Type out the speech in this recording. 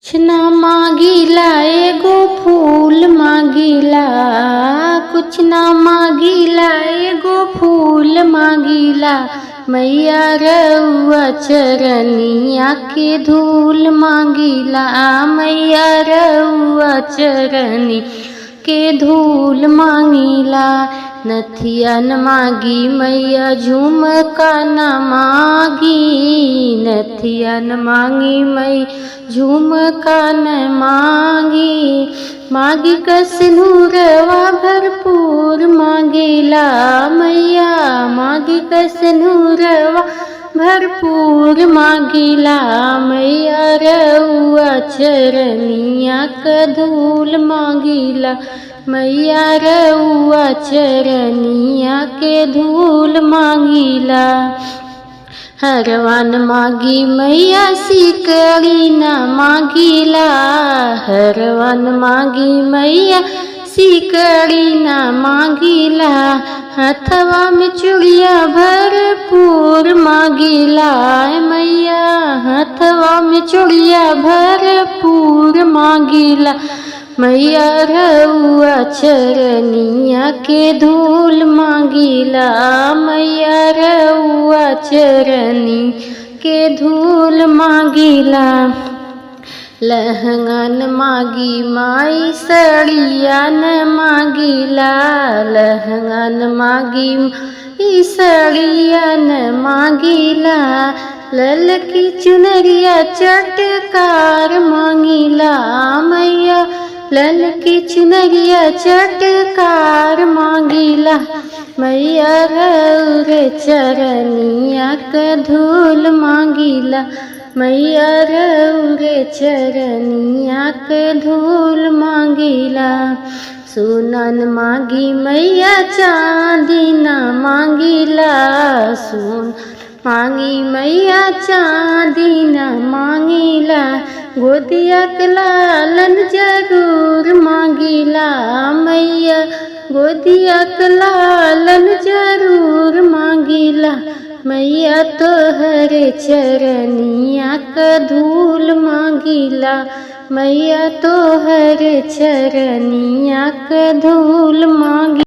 कुछ ना मांगीला एगो फूल मांगीला, कुछ ना मांगीला एगो फूल मांगीला। मैया रउआ चरनिया के धूल मांगीला, मैया रउआ चरनी के धूल मांगीला। नथिया न मांगी मैया झुमका न मांगी, नथिया न मांगी मैया झुमका न मांगी। मांगी कसनूरवा भरपूर मांगीला मैया, मांगी कसनूरवा भरपूर मांगीला। मैया रउआ चरनिया क धूल मांगीला, मैया रउआ चरनिया के धूल मांगीला। हरवान मांगी मैया सिकड़ी न मांगीला, हरवान मांगी मैया सिकड़ी न मांगीला। हथवा में चूड़िया भरपूर मांगीला मैया, हथवा में चूड़िया भरपूर मांगीला। मैया रउआ चरनिया के धूल मांगीला, मैया रउआ चरनी के धूल मांगीला। लहंगा न मांगी माई सड़िया न मांगीला, लहंगा न मांगी माई सड़िया न मांगीला। ललकी चुनरिया चटकार मांगीला मैया, ललकी चुनरिया चटकार मांगीला। मैया रउरे चरनिया क धूल मांगीला, मैया रउरे चरनिया क धूल मांगीला। सोना न मांगी मैया चांदी न मांगीला, सोना मांगी मैया चांदी न मांगीला। गोदिया के लालन जरूर मांगीला मैया, गोदिया के लालन जरूर मांगीला। मैया तोहरे चरनिया क धूल मांगीला, मैया तोहरे चरनिया क धूल मांगी।